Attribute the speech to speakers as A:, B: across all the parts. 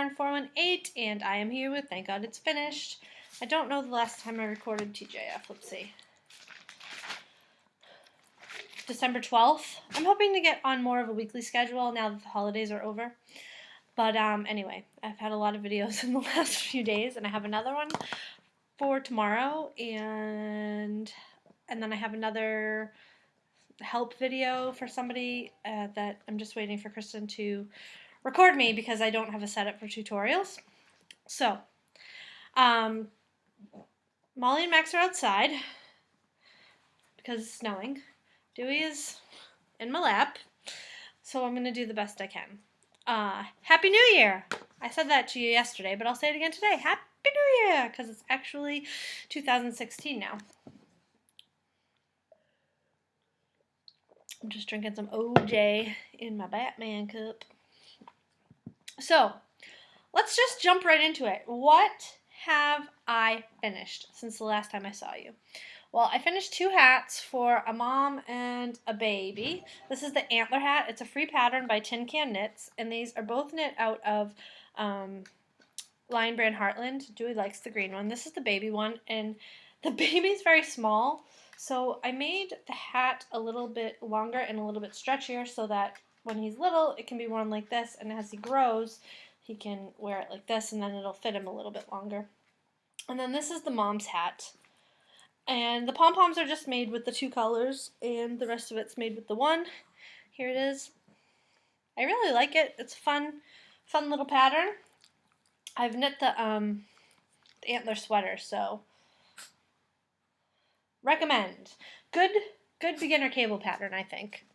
A: Yarn418, and I am here with Thank God It's Finished. I don't know the last time I recorded TGIF. Let's see. December 12th. I'm hoping to get on more of a weekly schedule now that the holidays are over. But anyway, I've had a lot of videos in the last few days, and I have another one for tomorrow, and then I have another help video for somebody that I'm just waiting for Kristen to record me because I don't have a setup for tutorials. So, Molly and Max are outside because it's snowing. Dewey is in my lap, so I'm going to do the best I can. Happy New Year! I said that to you yesterday, but I'll say it again today. Happy New Year! Because it's actually 2016 now. I'm just drinking some OJ in my Batman cup. So, let's just jump right into it. What have I finished since the last time I saw you? Well, I finished 2 hats for a mom and a baby. This is the antler hat. It's a free pattern by Tin Can Knits, and these are both knit out of Lion Brand Heartland. Dewey likes the green one. This is the baby one, and the baby's very small, so I made the hat a little bit longer and a little bit stretchier so that when he's little, it can be worn like this, and as he grows, he can wear it like this, and then it'll fit him a little bit longer. And then this is the mom's hat. And the pom-poms are just made with the 2 colors, and the rest of it's made with the 1. Here it is. I really like it. It's a fun little pattern. I've knit the antler sweater, so recommend. Good beginner cable pattern, I think.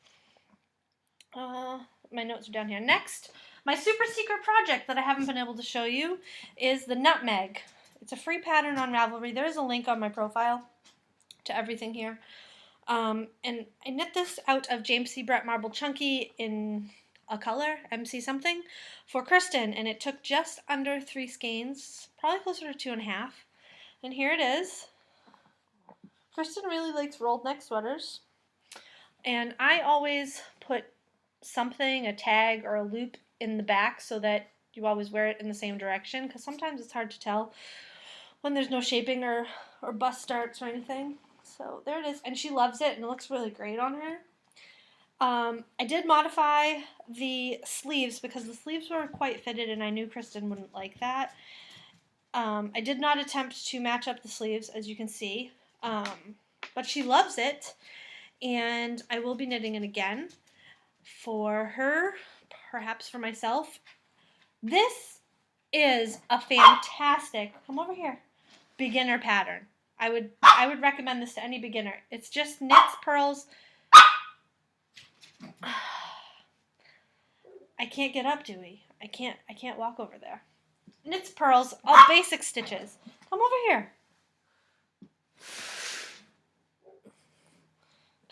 A: My notes are down here. Next, my super secret project that I haven't been able to show you is the nutmeg. It's a free pattern on Ravelry. There is a link on my profile to everything here. And I knit this out of James C. Brett Marble Chunky in a color, MC something, for Kristen. And it took just under 3 skeins, probably closer to 2.5. And here it is. Kristen really likes rolled neck sweaters. And I always put something, a tag or a loop in the back so that you always wear it in the same direction, because sometimes it's hard to tell when there's no shaping or bust starts or anything. So there it is, and she loves it, and it looks really great on her. I did modify the sleeves because the sleeves were quite fitted, and I knew Kristen wouldn't like that. I did not attempt to match up the sleeves, as you can see, but she loves it, and I will be knitting it again for her, perhaps for myself. This is a fantastic, come over here, beginner pattern. I would recommend this to any beginner. It's just knits, purls. I can't get up, Dewey. I can't walk over there. Knits, purls, all basic stitches. Come over here.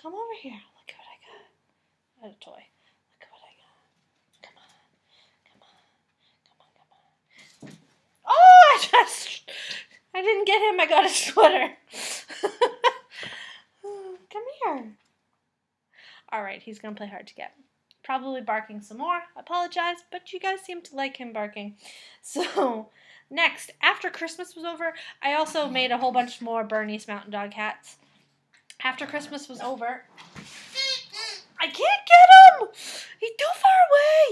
A: Come over here. Look at what I got. I got a toy. Look at what I got. Come on. Oh, I didn't get him. I got a sweater. Come here. All right, he's going to play hard to get. Probably barking some more. I apologize, but you guys seem to like him barking. So, next, after Christmas was over, I also made a whole bunch more Bernese Mountain Dog hats. After Christmas was over, I can't get him! He's too far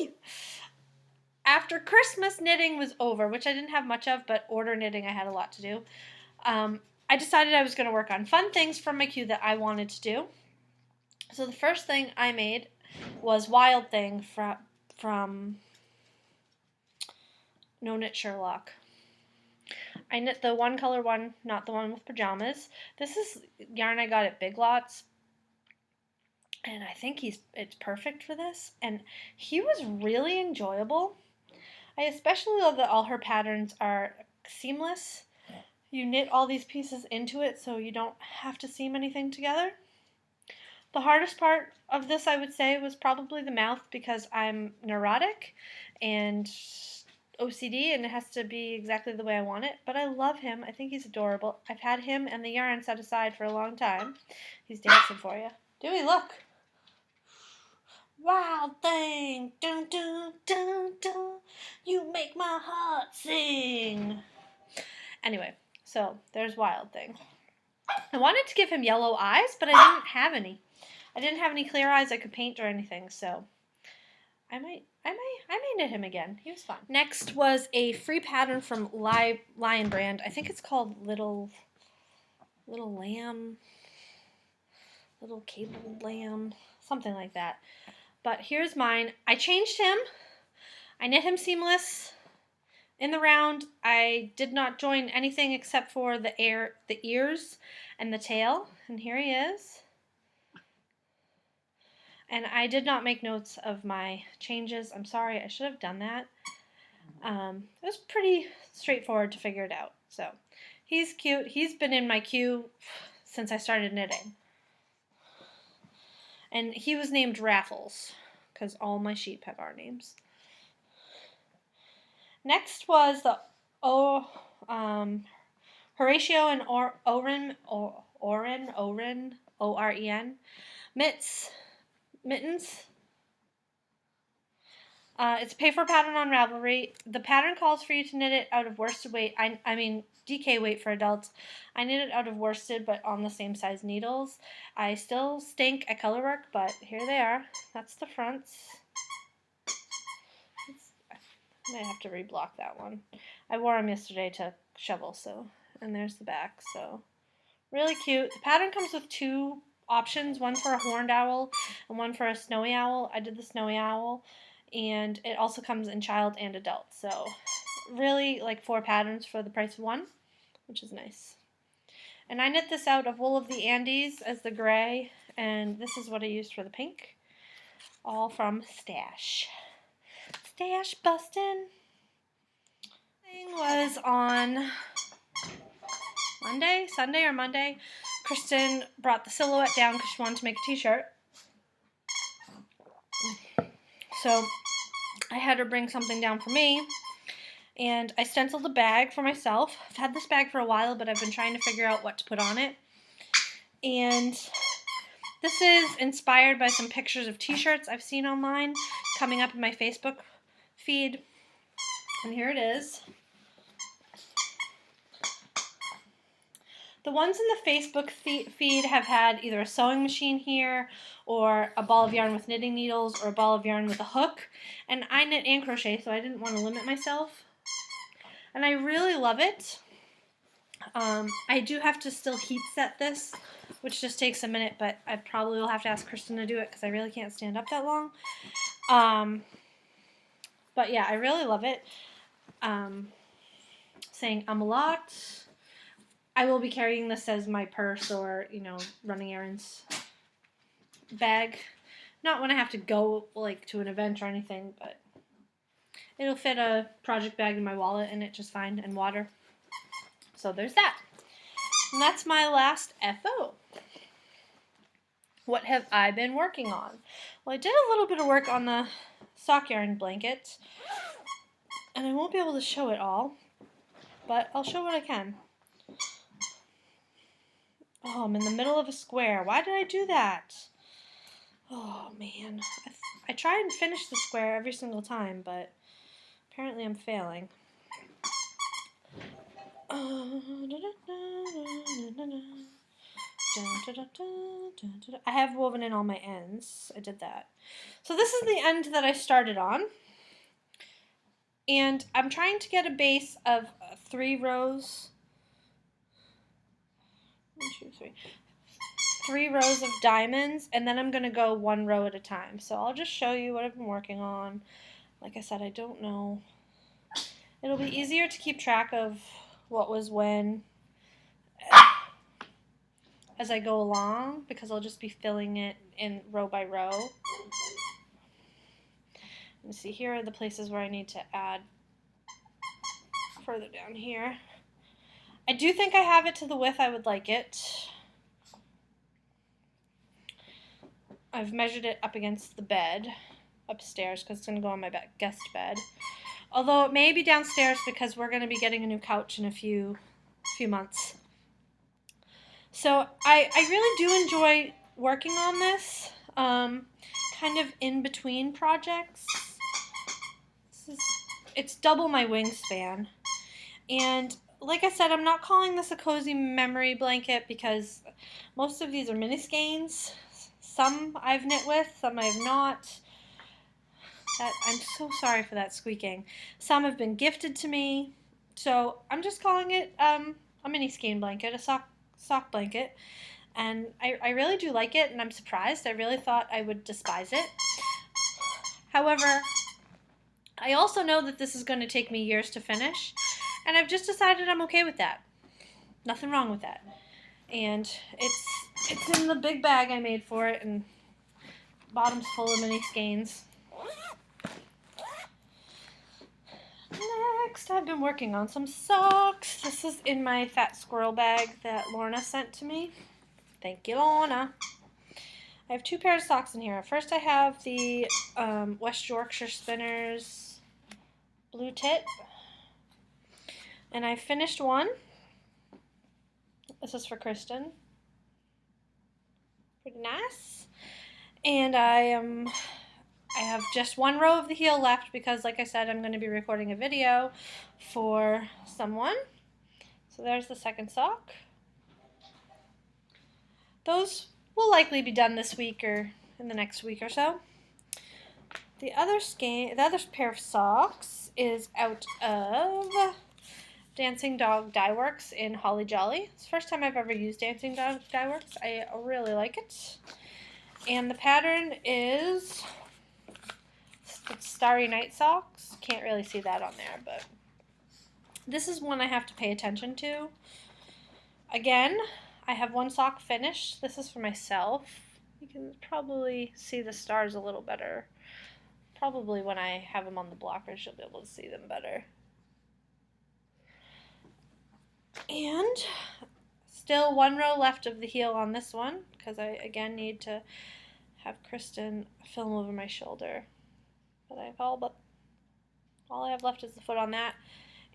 A: away! After Christmas knitting was over, which I didn't have much of, but order knitting I had a lot to do, I decided I was going to work on fun things from my queue that I wanted to do. So the first thing I made was Wild Thing from No Knit Sherlock. I knit the 1 color one, not the one with pajamas. This is yarn I got at Big Lots, and I think it's perfect for this. And he was really enjoyable. I especially love that all her patterns are seamless. You knit all these pieces into it so you don't have to seam anything together. The hardest part of this, I would say, was probably the mouth, because I'm neurotic and OCD, and it has to be exactly the way I want it. But I love him. I think he's adorable. I've had him and the yarn set aside for a long time. He's dancing for you. Dewey, look. Wild thing, dun dun dun dun, you make my heart sing. Anyway, so there's Wild Thing. I wanted to give him yellow eyes, but I didn't have any. I didn't have any clear eyes I could paint or anything, so I may knit him again. He was fun. Next was a free pattern from Lion Brand. I think it's called Little Lamb, Little Cable Lamb, something like that. But here's mine. I changed him. I knit him seamless in the round. I did not join anything except for the ears and the tail. And here he is. And I did not make notes of my changes. I'm sorry, I should have done that. It was pretty straightforward to figure it out. So he's cute. He's been in my queue since I started knitting. And he was named Raffles, because all my sheep have our names. Next was the Horatio and Oren, O-R-E-N, mittens. It's a pay-for pattern on Ravelry. The pattern calls for you to knit it out of worsted weight. I mean DK weight for adults. I knit it out of worsted, but on the same size needles. I still stink at color work, but here they are. That's the fronts. I might have to reblock that one. I wore them yesterday to shovel, so, and there's the back, so really cute. The pattern comes with two options, one for a horned owl and one for a snowy owl. I did the snowy owl, and it also comes in child and adult, so really like 4 patterns for the price of 1, which is nice. And I knit this out of Wool of the Andes as the gray, and this is what I used for the pink, all from Stash. Stash bustin'. Thing was on Sunday or Monday. Kristen brought the silhouette down because she wanted to make a t-shirt. So I had her bring something down for me, and I stenciled a bag for myself. I've had this bag for a while, but I've been trying to figure out what to put on it. And this is inspired by some pictures of t-shirts I've seen online coming up in my Facebook feed. And here it is. The ones in the Facebook feed have had either a sewing machine here, or a ball of yarn with knitting needles, or a ball of yarn with a hook. And I knit and crochet, so I didn't want to limit myself. And I really love it. I do have to still heat set this, which just takes a minute, but I probably will have to ask Kristen to do it because I really can't stand up that long. But yeah, I really love it. Saying I'm locked. I will be carrying this as my purse or, running errands bag. Not when I have to go, to an event or anything, but it'll fit a project bag in my wallet and it just fine, and water. So there's that. And that's my last FO. What have I been working on? Well, I did a little bit of work on the sock yarn blanket, and I won't be able to show it all, but I'll show what I can. Oh, I'm in the middle of a square. Why did I do that? Oh, man. I try and finish the square every single time, but apparently I'm failing. I have woven in all my ends. I did that. So this is the end that I started on. And I'm trying to get a base of 3 rows. 1, 2, 3. 3 rows of diamonds, and then I'm going to go 1 row at a time. So I'll just show you what I've been working on. Like I said, I don't know. It'll be easier to keep track of what was when as I go along, because I'll just be filling it in row by row. And see, here are the places where I need to add further down here. I do think I have it to the width I would like it. I've measured it up against the bed upstairs because it's going to go on my guest bed. Although it may be downstairs because we're going to be getting a new couch in a few months. So I really do enjoy working on this because kind of in between projects. It's double my wingspan. And like I said, I'm not calling this a cozy memory blanket because most of these are mini skeins. Some I've knit with, some I have not. I'm so sorry for that squeaking. Some have been gifted to me. So I'm just calling it a mini skein blanket, a sock blanket. And I really do like it, and I'm surprised. I really thought I would despise it. However, I also know that this is going to take me years to finish, and I've just decided I'm okay with that. Nothing wrong with that. And it's in the big bag I made for it, and bottom's full of mini skeins. Next, I've been working on some socks. This is in my fat squirrel bag that Lorna sent to me. Thank you, Lorna. I have 2 pairs of socks in here. First, I have the West Yorkshire Spinners Blue Tit. And I finished one. This is for Kristen. Pretty nice. And I have just 1 row of the heel left because, like I said, I'm going to be recording a video for someone. So there's the second sock. Those will likely be done this week or in the next week or so. The other pair of socks is out of Dancing Dog Dye Works in Holly Jolly. It's the first time I've ever used Dancing Dog Dye Works. I really like it. And the pattern is Starry Night Socks. Can't really see that on there, but this is one I have to pay attention to. Again, I have 1 sock finished. This is for myself. You can probably see the stars a little better. Probably when I have them on the blockers, you'll be able to see them better. And still 1 row left of the heel on this one because I, again, need to have Kristen film over my shoulder. But all I have left is the foot on that.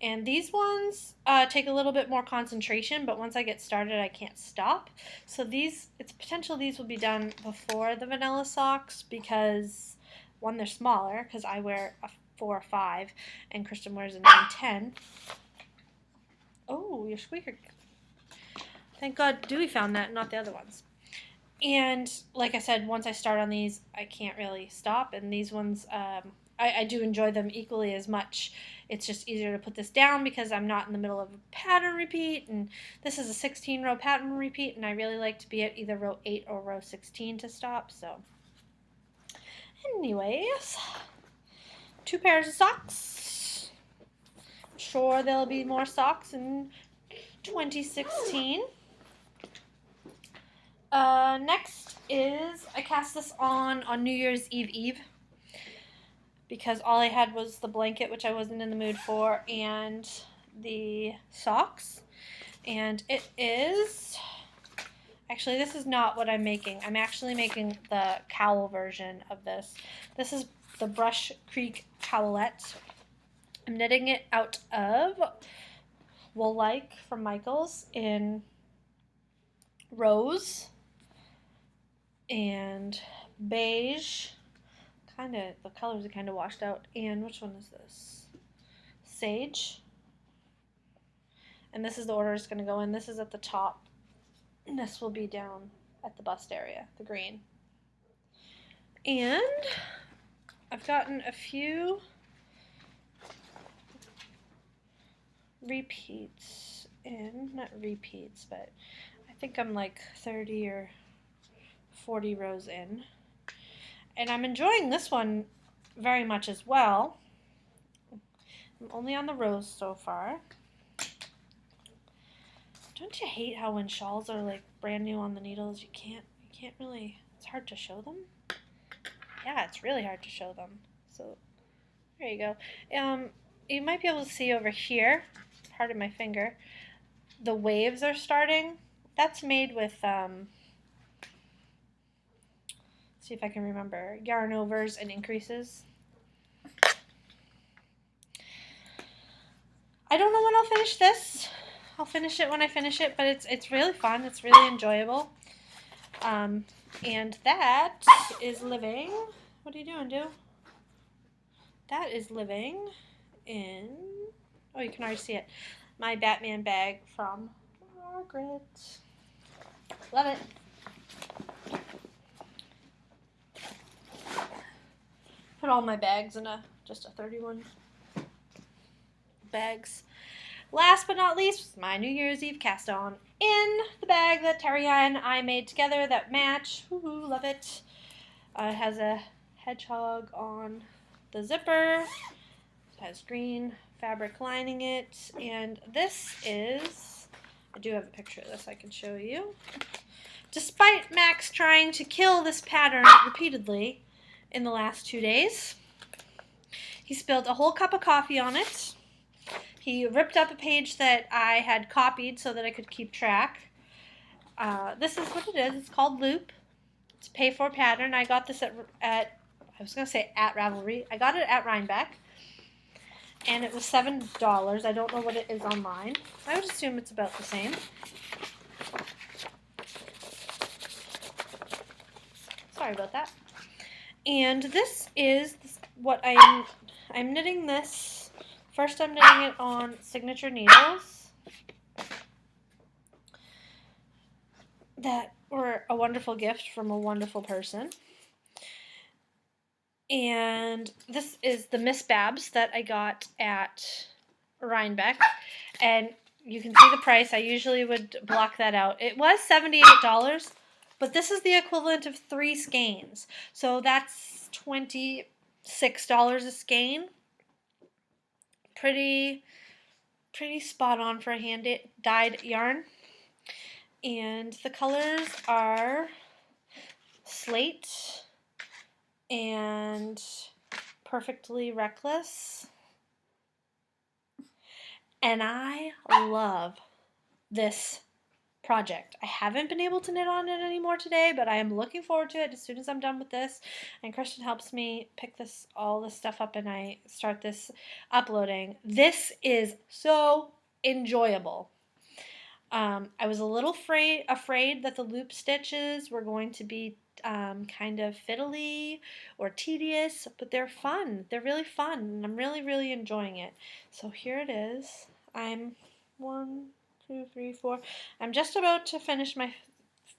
A: And these ones take a little bit more concentration, but once I get started, I can't stop. So it's potential these will be done before the vanilla socks because, 1, they're smaller because I wear a 4 or 5 and Kristen wears a 9-10. Oh, your squeaker. Thank God Dewey found that, not the other ones. And like I said, once I start on these, I can't really stop. And these ones, I do enjoy them equally as much. It's just easier to put this down because I'm not in the middle of a pattern repeat. And this is a 16-row pattern repeat, and I really like to be at either row 8 or row 16 to stop. So anyways, 2 pairs of socks. I'm sure there'll be more socks in 2016. Next is I cast this on New Year's Eve because all I had was the blanket, which I wasn't in the mood for, and the socks. And it is, actually this is not what I'm making. I'm actually making the cowl version of this. This is the Brush Creek Cowlette. I'm knitting it out of Wool Like from Michaels in rose and beige. The colors are kind of washed out. And which one is this? Sage. And this is the order it's going to go in. This is at the top. And this will be down at the bust area, the green. And I've gotten a few repeats in. Not repeats, but I think I'm like 30 or 40 rows in. And I'm enjoying this one very much as well. I'm only on the rose so far. Don't you hate how when shawls are like brand new on the needles, you can't really, it's hard to show them? Yeah, it's really hard to show them. So there you go. You might be able to see over here, part of my finger, the waves are starting. That's made with see if I can remember, yarn overs and increases. I don't know when I'll finish this. I'll finish it when I finish it, but it's really fun. It's really enjoyable. And that is living, what are you doing, dude? That is living in, oh, you can already see it, my Batman bag from Margaret. Love it. Put all my bags in just a 31 bags. Last but not least, my New Year's Eve cast on in the bag that Terry and I made together that match. Woohoo, love it. It has a hedgehog on the zipper. It has green fabric lining it. And this is, I do have a picture of this I can show you. Despite Max trying to kill this pattern repeatedly in the last 2 days, he spilled a whole cup of coffee on it. He ripped up a page that I had copied so that I could keep track. This is what it is. It's called Loop. It's a pay-for pattern. I got this at I was going to say at Ravelry. I got it at Rhinebeck. And it was $7. I don't know what it is online. I would assume it's about the same. Sorry about that. And this is what I'm knitting this. First, I'm knitting it on signature needles that were a wonderful gift from a wonderful person. And this is the Miss Babs that I got at Rhinebeck. And you can see the price. I usually would block that out. It was $78, but this is the equivalent of 3 skeins. So that's $26 a skein. Pretty spot on for a hand-dyed yarn. And the colors are Slate and Perfectly Reckless. And I love this project. I haven't been able to knit on it anymore today, but I am looking forward to it as soon as I'm done with this. And Kristen helps me pick all this stuff up and I start this uploading. This is so enjoyable. I was a little afraid that the loop stitches were going to be kind of fiddly or tedious, but they're fun. They're really fun, and I'm really, really enjoying it. So here it is. I'm 1, 2, 3, 4. I'm just about to finish my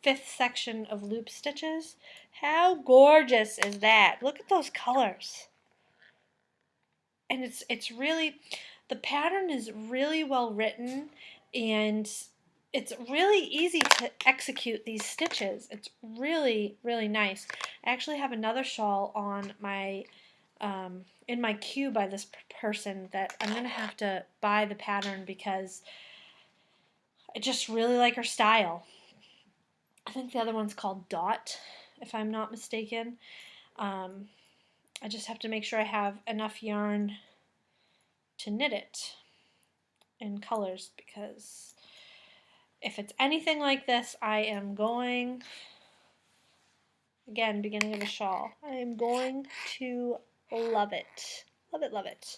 A: 5th section of loop stitches. How gorgeous is that? Look at those colors. And it's really, the pattern is really well written, and it's really easy to execute these stitches. It's really, really nice. I actually have another shawl on my in my queue by this person that I'm going to have to buy the pattern because I just really like her style. I think the other one's called Dot, if I'm not mistaken. I just have to make sure I have enough yarn to knit it in colors, because if it's anything like this, I am going, again, beginning of a shawl, I am going to love it. Love it, love it.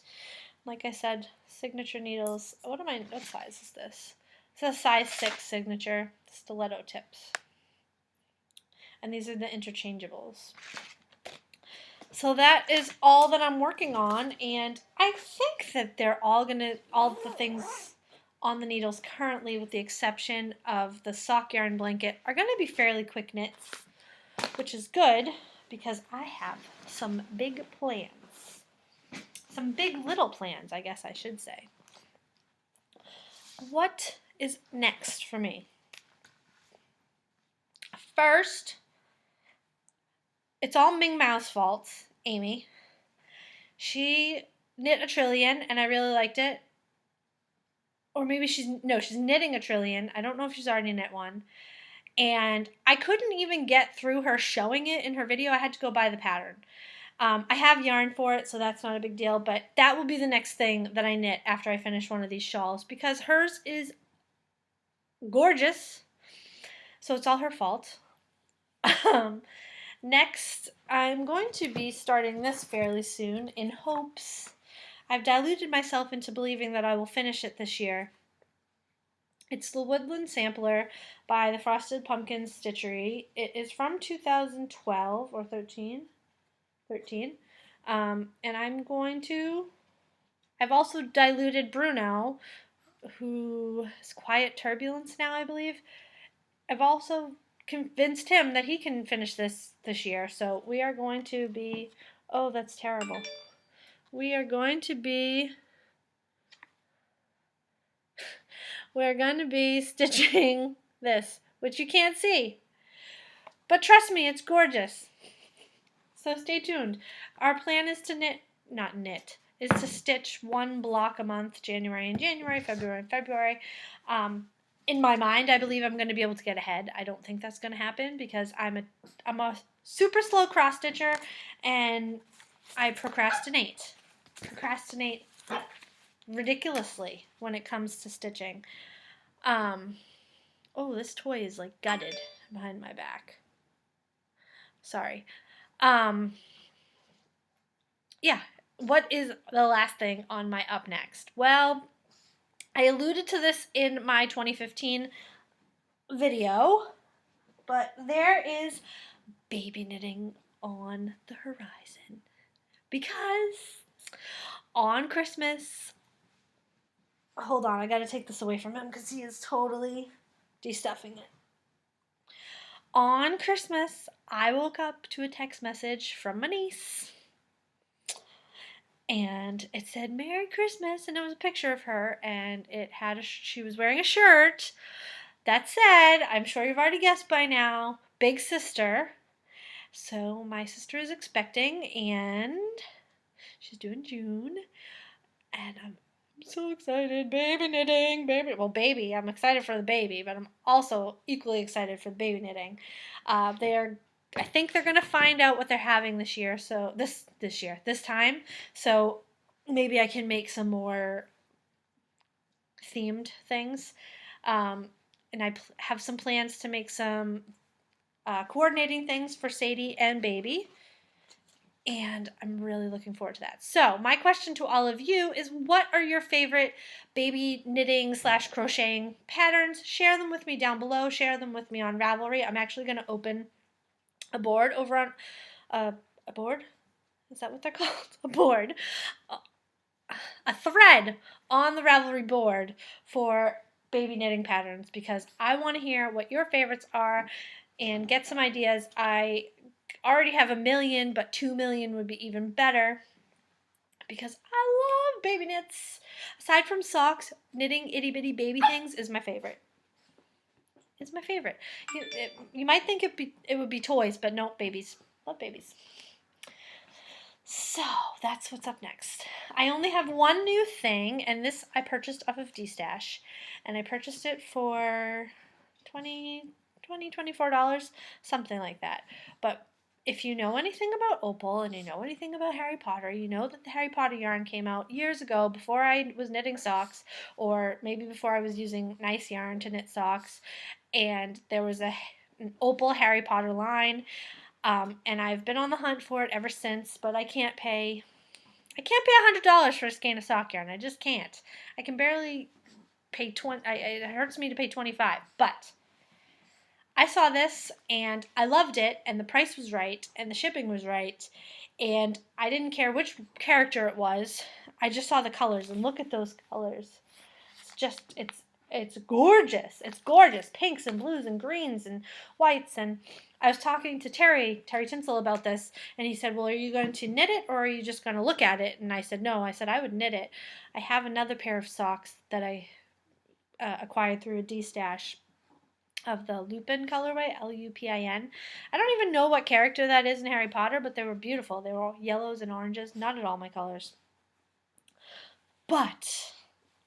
A: Like I said, signature needles. What size is this? It's a size 6 signature stiletto tips. And these are the interchangeables. So that is all that I'm working on, and I think that they're all the things on the needles currently, with the exception of the sock yarn blanket, are going to be fairly quick knits, which is good because I have some big plans. Some big little plans, I guess I should say. What is next for me? First, it's all Ming Mao's fault, Amy. She knit a trillion, and I really liked it. Or maybe she's knitting a trillion. I don't know if she's already knit one. And I couldn't even get through her showing it in her video. I had to go buy the pattern. I have yarn for it, so that's not a big deal. But that will be the next thing that I knit after I finish one of these shawls, because hers is gorgeous. So it's all her fault. Next, I'm going to be starting this fairly soon in hopes. I've diluted myself into believing that I will finish it this year. It's the Woodland Sampler by the Frosted Pumpkin Stitchery. It is from 2012 or 13. And I've also diluted Bruno, who is Quiet Turbulence now, I believe. I've also convinced him that he can finish this year. So we are going to be, oh, that's terrible. We're going to be stitching this, which you can't see. But trust me, it's gorgeous. So stay tuned. Our plan is to is to stitch one block a month, January and January, February and February. In my mind, I believe I'm going to be able to get ahead. I don't think that's going to happen because I'm a super slow cross stitcher and I procrastinate ridiculously when it comes to stitching. Oh, this toy is like gutted behind my back. Sorry. Yeah, what is the last thing on my up next? Well, I alluded to this in my 2015 video, but there is baby knitting on the horizon because on Christmas, hold on, I gotta take this away from him because he is totally destuffing it. On Christmas, I woke up to a text message from my niece. And it said Merry Christmas, and it was a picture of her, and it had she was wearing a shirt that said, I'm sure you've already guessed by now, Big Sister. So my sister is expecting, and she's due in June, and I'm so excited. Baby knitting, baby. I'm excited for the baby, but I'm also equally excited for the baby knitting. I think they're gonna find out what they're having this year. So this time. So maybe I can make some more themed things. And I have some plans to make some coordinating things for Sadie and baby. And I'm really looking forward to that. So my question to all of you is, what are your favorite baby knitting / crocheting patterns? Share them with me down below. Share them with me on Ravelry. I'm actually going to open a board over on a board. Is that what they're called? A board. A thread on the Ravelry board for baby knitting patterns because I want to hear what your favorites are and get some ideas. I already have 1 million, but 2 million would be even better because I love baby knits. Aside from socks, knitting itty bitty baby things is my favorite. It's my favorite. You might think it would be toys, but no, babies. Love babies. So that's what's up next. I only have one new thing, and this I purchased off of D-Stash, and I purchased it for $24, something like that. But if you know anything about Opal and you know anything about Harry Potter, you know that the Harry Potter yarn came out years ago before I was knitting socks, or maybe before I was using nice yarn to knit socks, and there was an Opal Harry Potter line. And I've been on the hunt for it ever since, but I can't pay $100 for a skein of sock yarn. I just can't. I can barely pay it hurts me to pay $25. But I saw this and I loved it, and the price was right, and the shipping was right, and I didn't care which character it was. I just saw the colors, and look at those colors. It's gorgeous. It's gorgeous. Pinks and blues and greens and whites. And I was talking to Terry Tinsel about this, and he said, well, are you going to knit it or are you just going to look at it? And I said, no. I said, I would knit it. I have another pair of socks that I acquired through a D-Stash of the Lupin colorway, Lupin. I don't even know what character that is in Harry Potter, but they were beautiful. They were all yellows and oranges, not at all my colors. But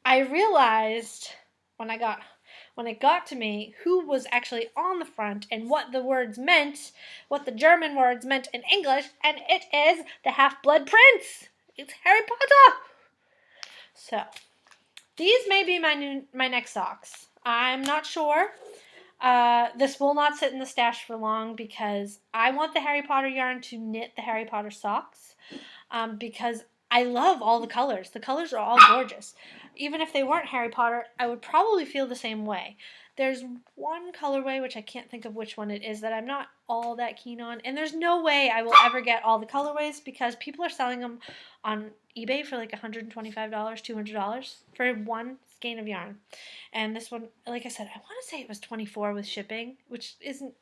A: I realized when it got to me who was actually on the front and what the words meant, what the German words meant in English, and it is the Half-Blood Prince. It's Harry Potter. So these may be my next socks. I'm not sure. This will not sit in the stash for long because I want the Harry Potter yarn to knit the Harry Potter socks. Because I love all the colors. The colors are all gorgeous. Even if they weren't Harry Potter, I would probably feel the same way. There's one colorway, which I can't think of which one it is, that I'm not all that keen on. And there's no way I will ever get all the colorways because people are selling them on eBay for like $125, $200 for one skein of yarn. And this one, like I said, I want to say it was $24 with shipping, which isn't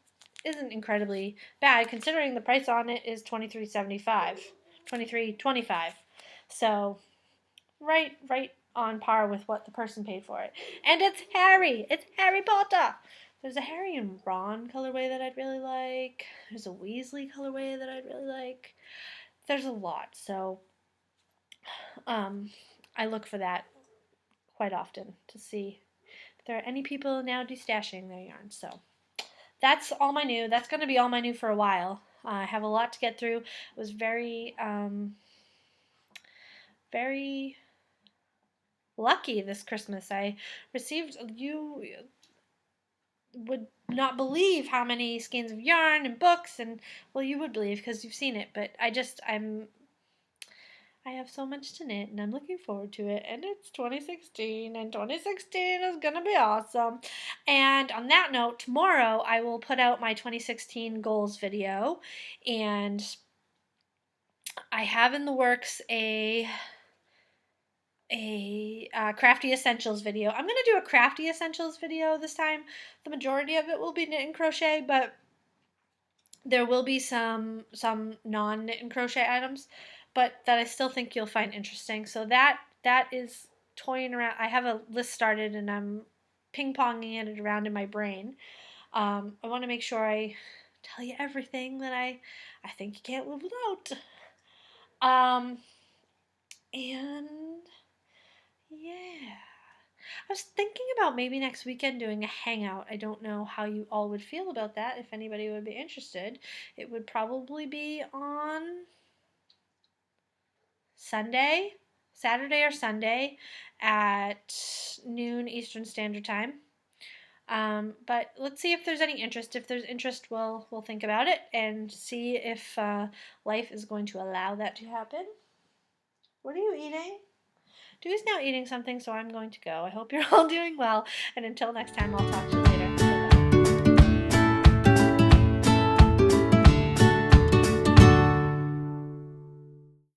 A: incredibly bad considering the price on it is $23.75, $23.25. So right on par with what the person paid for it. And it's Harry. It's Harry Potter. There's a Harry and Ron colorway that I'd really like. There's a Weasley colorway that I'd really like. There's a lot. So I look for that quite often to see if there are any people now destashing their yarn. So that's all my new. That's going to be all my new for a while. I have a lot to get through. It was very lucky this Christmas. I received, you would not believe how many skeins of yarn and books, and well, you would believe because you've seen it, but I have so much to knit and I'm looking forward to it, and it's 2016 and 2016 is gonna be awesome. And on that note, tomorrow I will put out my 2016 goals video, and I have in the works a crafty essentials video. I'm going to do a crafty essentials video this time. The majority of it will be knit and crochet, but there will be some non-knit and crochet items, but that I still think you'll find interesting. So that is toying around. I have a list started and I'm ping-ponging it around in my brain. I want to make sure I tell you everything that I think you can't live without. And yeah, I was thinking about maybe next weekend doing a hangout. I don't know how you all would feel about that, if anybody would be interested. It would probably be on Saturday or Sunday at noon Eastern Standard Time. But let's see if there's any interest. If there's interest, we'll think about it and see if life is going to allow that to happen. What are you eating? Dewey's now eating something, so I'm going to go. I hope you're all doing well, and until next time, I'll talk to you later. Bye-bye.